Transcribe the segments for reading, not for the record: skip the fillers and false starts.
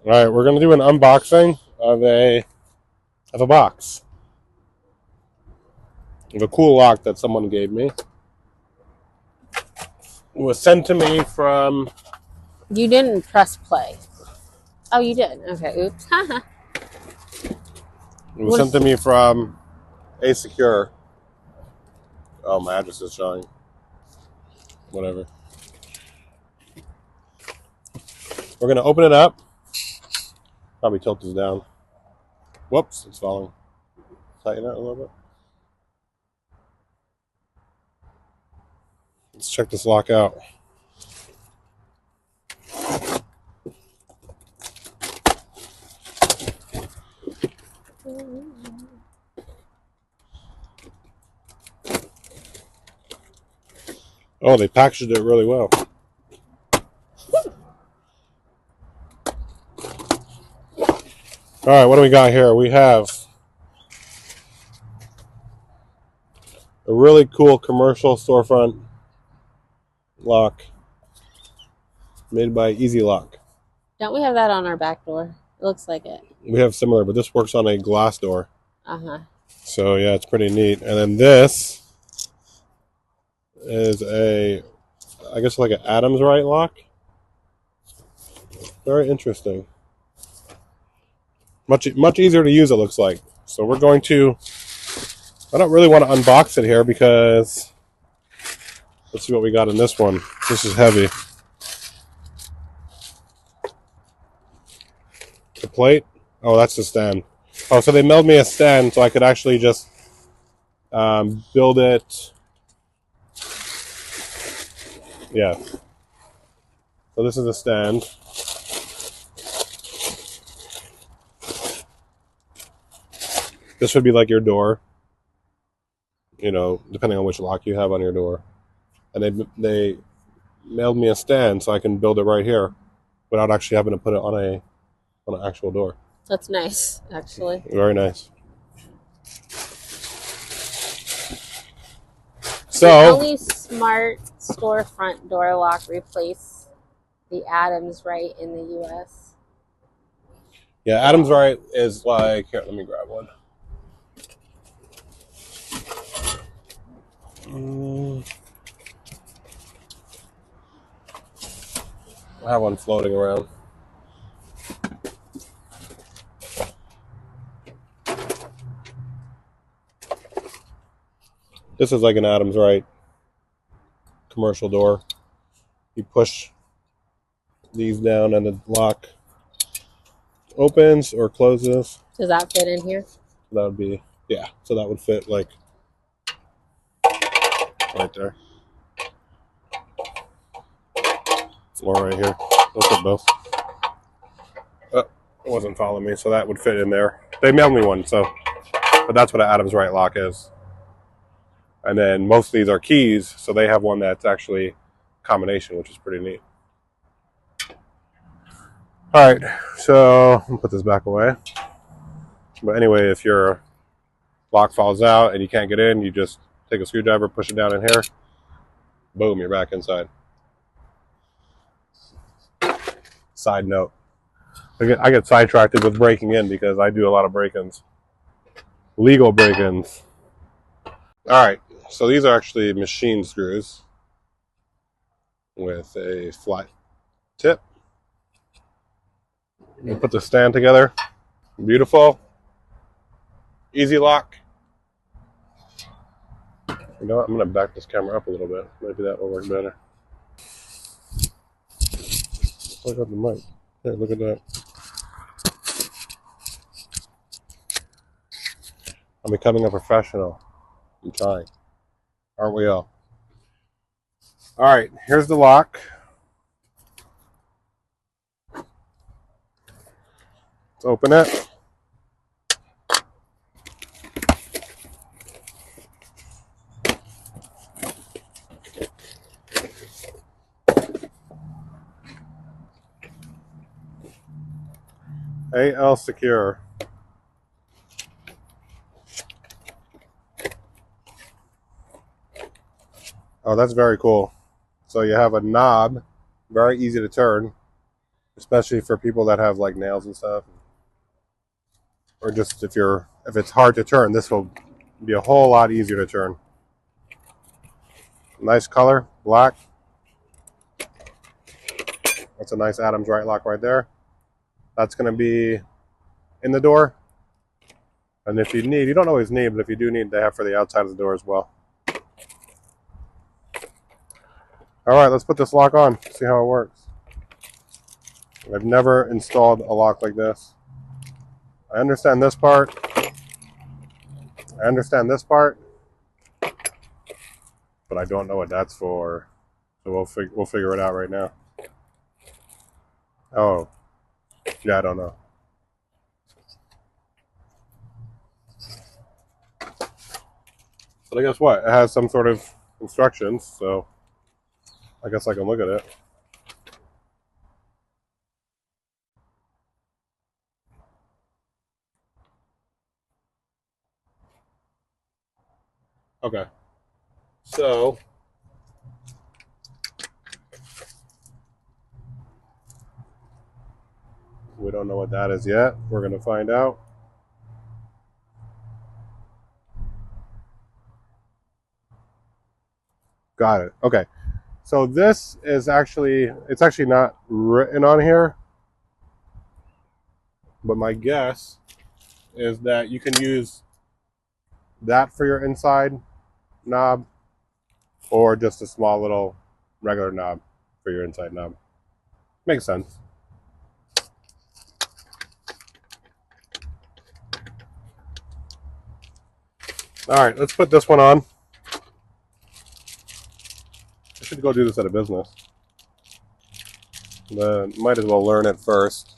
All right, we're gonna do an unboxing of a box of a cool lock that someone gave me. It was sent to me from. You didn't press play. Oh, you did. Okay. Oops. It was sent to me from A Secure. Oh, my address is showing. Whatever. We're gonna open it up. Probably tilt this down. Whoops, it's falling. Tighten it a little bit. Let's check this lock out. Oh, they packaged it really well. All right, what do we got here? We have a really cool commercial storefront lock made by Easy Lock. Don't we have that on our back door? It looks like it. We have similar, but this works on a glass door. Uh-huh. So yeah, it's pretty neat. And then this is I guess like an Adams right lock. Very interesting. Much easier to use, it looks like. So we're going to. I don't really want to unbox it here because let's see what we got in this one. This is heavy. The plate. Oh, that's the stand. Oh, so they mailed me a stand so I could actually just build it. Yeah. So this is the stand. This would be like your door, you know, depending on which lock you have on your door. And they mailed me a stand so I can build it right here without actually having to put it on an actual door. That's nice, actually. Very nice. The only smart storefront door lock replace the Adams right in the U.S. Yeah, Adams right is like, here, let me grab one. I have one floating around. This is like an Adams right commercial door. You push these down and the lock opens or closes. Does that fit in here? That would be, yeah. So that would fit like right there. Or right here. They'll fit both. Oh, it wasn't following me, so that would fit in there. They mailed me one, so, but that's what an Adams right lock is. And then most of these are keys, so they have one that's actually combination, which is pretty neat. All right, so I'm gonna put this back away. But anyway, if your lock falls out and you can't get in, you just take a screwdriver, push it down in here, boom, you're back inside. Side note, I get sidetracked with breaking in because I do a lot of break-ins, legal break-ins. All right, so these are actually machine screws with a flat tip. You put the stand together. Beautiful. Easy lock. You know what? I'm going to back this camera up a little bit. Maybe that will work better. Look at the mic. Here, look at that. I'm becoming a professional. I'm trying. Aren't we all? All right, here's the lock. Let's open it. AL Secure. Oh, that's very cool. So you have a knob, very easy to turn. especially for people that have like nails and stuff, or just if it's hard to turn, this will be a whole lot easier to turn. Nice color, black. That's a nice Adams right lock right there. That's going to be in the door. And if you need, you don't always need, but if you do need, they have for the outside of the door as well. All right, let's put this lock on, see how it works. I've never installed a lock like this. I understand this part. I understand this part, but I don't know what that's for. So we'll figure it out right now. Oh, yeah, I don't know. But I guess what? It has some sort of instructions, so I guess I can look at it. Okay. So we don't know what that is yet. We're going to find out. Got it. Okay. So this is it's actually not written on here, but my guess is that you can use that for your inside knob or just a small little regular knob for your inside knob. Makes sense. All right, let's put this one on. I should go do this at a business, but might as well learn it first.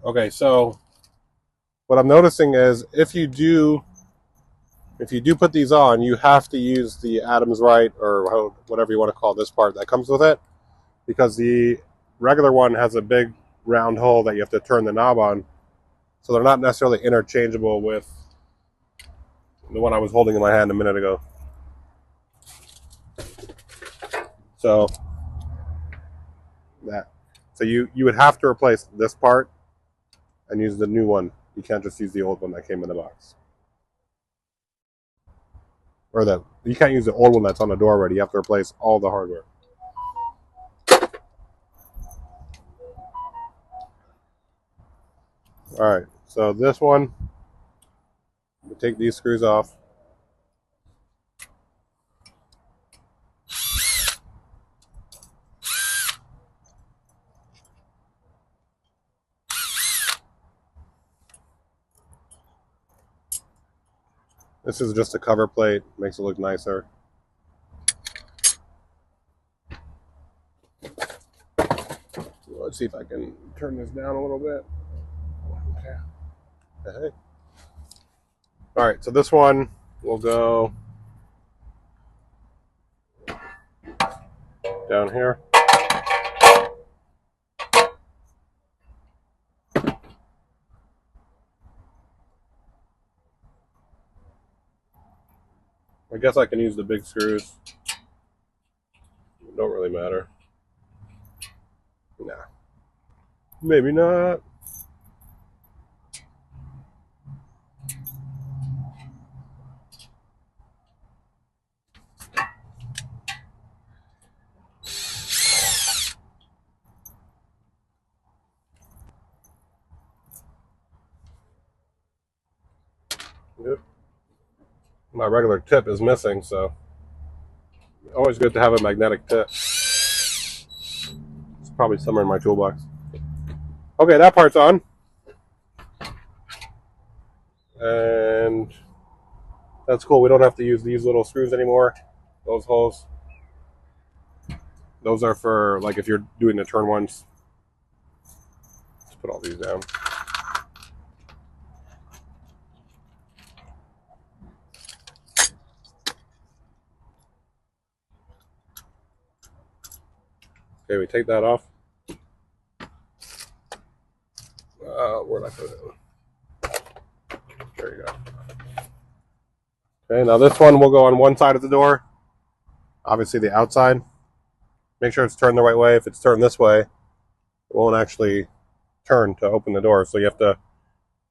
Okay, so what I'm noticing is if you do put these on, you have to use the Adams right, or whatever you want to call this part that comes with it, because the regular one has a big round hole that you have to turn the knob on, so they're not necessarily interchangeable with the one I was holding in my hand a minute ago. So you would have to replace this part and use the new one. You can't just use the old one that came in the box. Or you can't use the old one that's on the door already. You have to replace all the hardware. All right, so this one, we take these screws off. This is just a cover plate, makes it look nicer. Let's see if I can turn this down a little bit. Okay. All right, so this one will go down here. I guess I can use the big screws. Don't really matter. Nah. Maybe not. Yep. My regular tip is missing, so always good to have a magnetic tip. It's probably somewhere in my toolbox. Okay, that part's on. And that's cool. We don't have to use these little screws anymore. Those holes. Those are for like if you're doing the turn ones. Let's put all these down. Okay, we take that off. Where'd I put it? There you go. Okay, now this one will go on one side of the door. Obviously the outside. Make sure it's turned the right way. If it's turned this way, it won't actually turn to open the door. So you have to,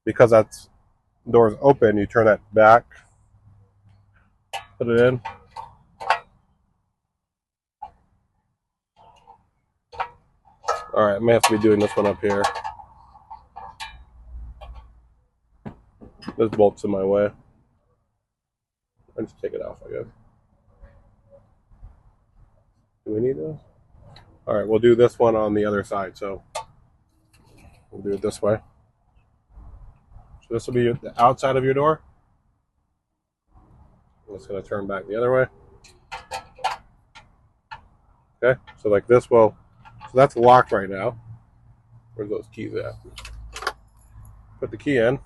because that's door is open, you turn that back, put it in. All right, I may have to be doing this one up here. This bolt's in my way. I'll just take it off, I guess. Do we need this? All right, we'll do this one on the other side. So we'll do it this way. So this will be the outside of your door. I'm just going to turn back the other way. Okay, so like this will, so that's locked right now. Where's those keys at? Put the key in.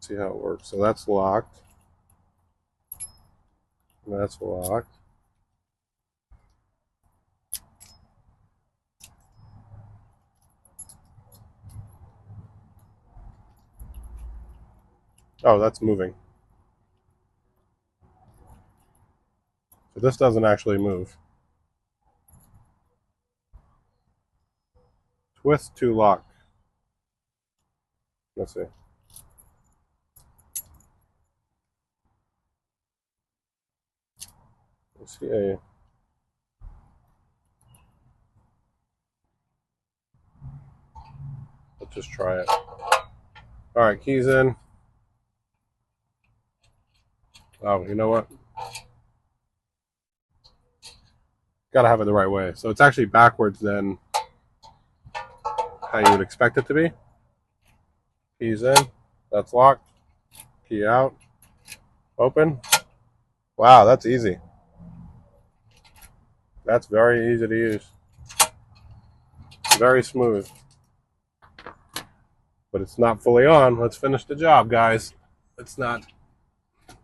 See how it works. So that's locked. And that's locked. Oh, that's moving. So this doesn't actually move. Twist to lock. Let's see. Let's see. Let's just try it. All right, keys in. Oh, you know what? Got to have it the right way. So it's actually backwards than how you would expect it to be. Keys in. That's locked. Key out. Open. Wow, that's easy. That's very easy to use. Very smooth. But it's not fully on. Let's finish the job, guys. It's not.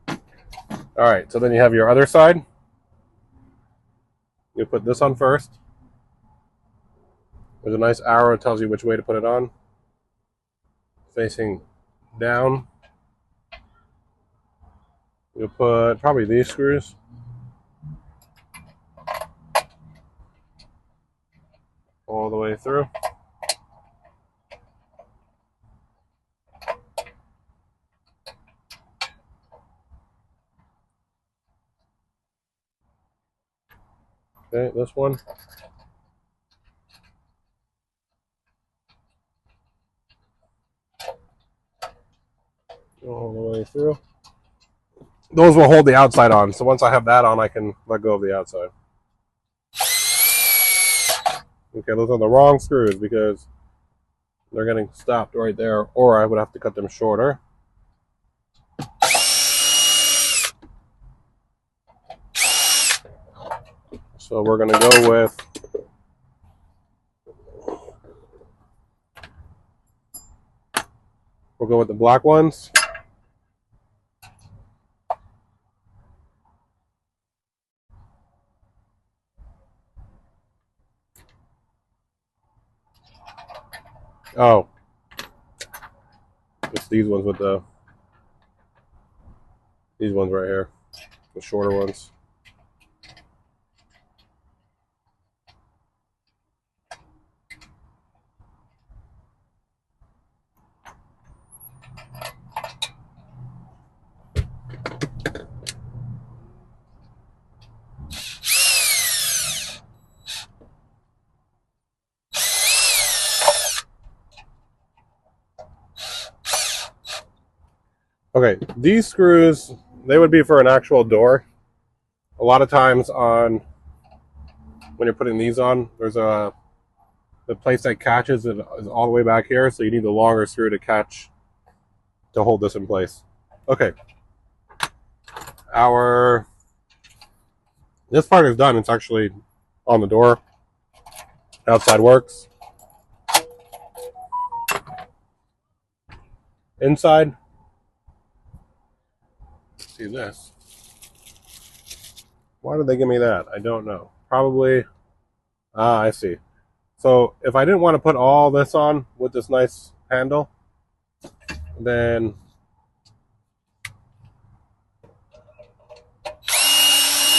All right, so then you have your other side. You put this on first. There's a nice arrow that tells you which way to put it on. Facing down. You'll put probably these screws. All the way through. Okay, this one. All the way through. Those will hold the outside on. So once I have that on, I can let go of the outside. Okay, those are the wrong screws because they're getting stopped right there, or I would have to cut them shorter. So we're going to go with the black ones. Oh, it's these ones with these ones right here, the shorter ones. Okay, these screws, they would be for an actual door. A lot of times when you're putting these on, there's the place that catches it is all the way back here, so you need the longer screw to hold this in place. Okay. This part is done. It's actually on the door. Outside works. Inside. See this. Why did they give me that? I don't know. Probably Ah, I see. So if I didn't want to put all this on with this nice handle, then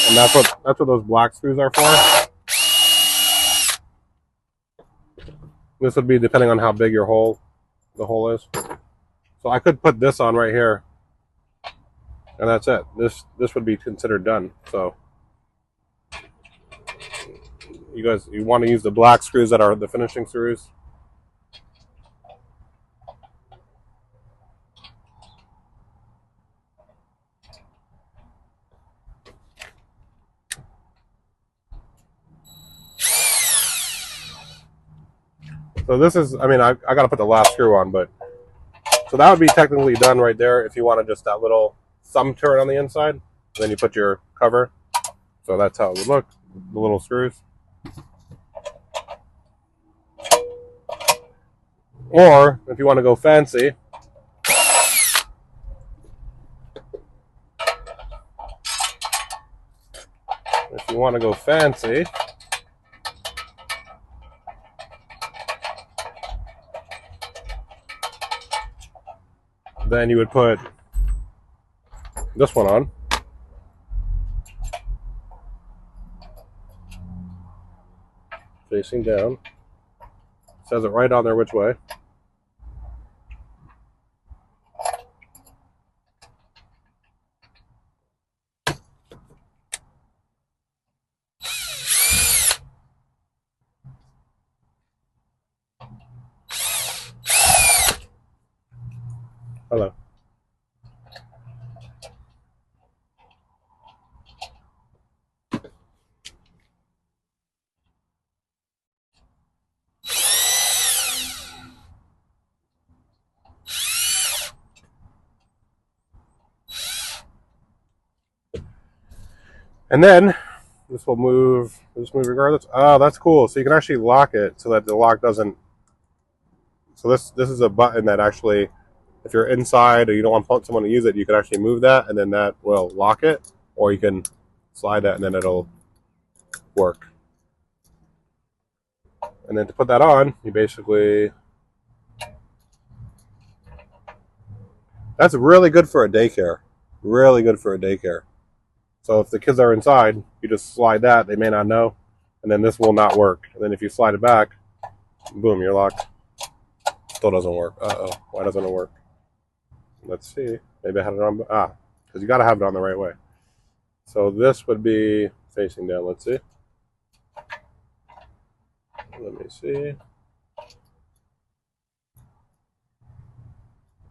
and that's what those black screws are for. This would be depending on how big the hole is. So I could put this on right here, and that's it. This would be considered done. So you want to use the black screws that are the finishing screws. So this is, I mean, I got to put the last screw on, but so that would be technically done right there if you wanted just that little thumb turn on the inside. Then you put your cover. So that's how it would look, the little screws. Or if you want to go fancy, then you would put this one on. Facing down. It says it right on there which way. Hello. And then this will move. This move regardless. Oh, that's cool. So you can actually lock it so that the lock doesn't. So this is a button that actually, if you're inside or you don't want someone to use it, you can actually move that, and then that will lock it, or you can slide that, and then it'll work. And then to put that on, you basically. That's really good for a daycare. Really good for a daycare. So if the kids are inside, you just slide that. They may not know, and then this will not work. And then if you slide it back, boom, you're locked. Still doesn't work. Uh-oh. Why doesn't it work? Let's see. Maybe I had it on. Because you got to have it on the right way. So this would be facing down. Let's see. Let me see.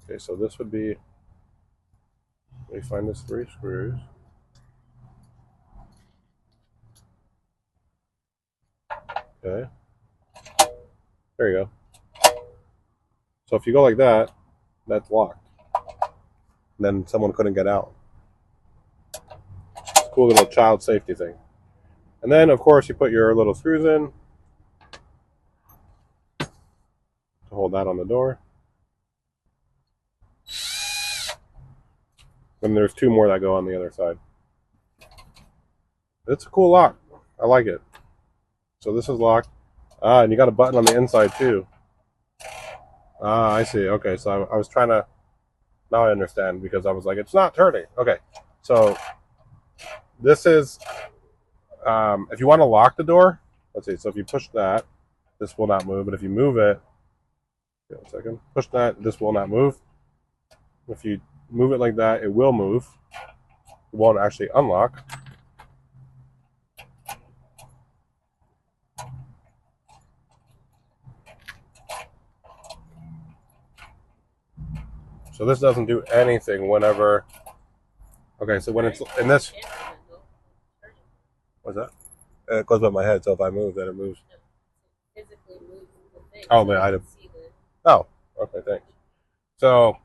Okay, so this would be. Let me find this 3 screws. Okay. There you go. So if you go like that, that's locked. And then someone couldn't get out. It's a cool little child safety thing. And then, of course, you put your little screws in to hold that on the door. And there's 2 more that go on the other side. It's a cool lock. I like it. So this is locked. And you got a button on the inside too. I see. Okay, so I was trying to. Now I understand because I was like, it's not turning. Okay, so this is if you want to lock the door. Let's see. So if you push that, this will not move. But if you move it, wait 1 second. Push that. This will not move. If you move it like that, it will move. It won't actually unlock. So this doesn't do anything whenever. Okay, so when it's in this. What's that? It goes by my head, so if I move, then it moves. Physically moves the thing. Oh, the item. Oh, okay, thanks. So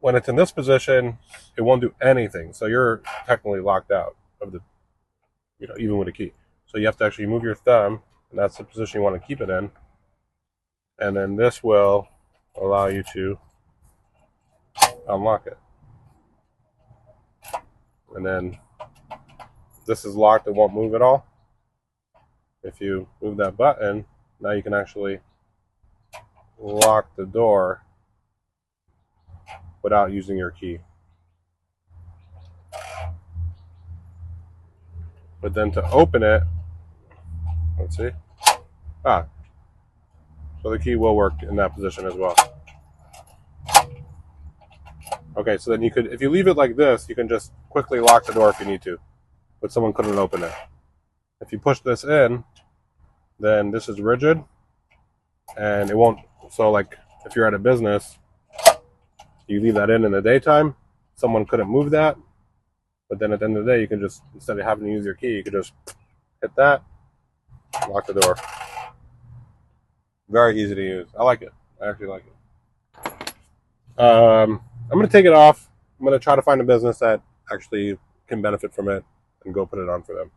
when it's in this position, it won't do anything. So you're technically locked out of the, even with a key. So you have to actually move your thumb, and that's the position you want to keep it in. And then this will allow you to unlock it. And then this is locked, it won't move at all. If you move that button, now you can actually lock the door without using your key. But then to open it, let's see. So the key will work in that position as well. Okay, so then you could, if you leave it like this, you can just quickly lock the door if you need to, but someone couldn't open it. If you push this in, then this is rigid, and it won't, so like if you're at a business, you leave that in the daytime, someone couldn't move that, but then at the end of the day, you can just, instead of having to use your key, you could just hit that, lock the door. Very easy to use. I like it. I actually like it. I'm going to take it off. I'm going to try to find a business that actually can benefit from it and go put it on for them.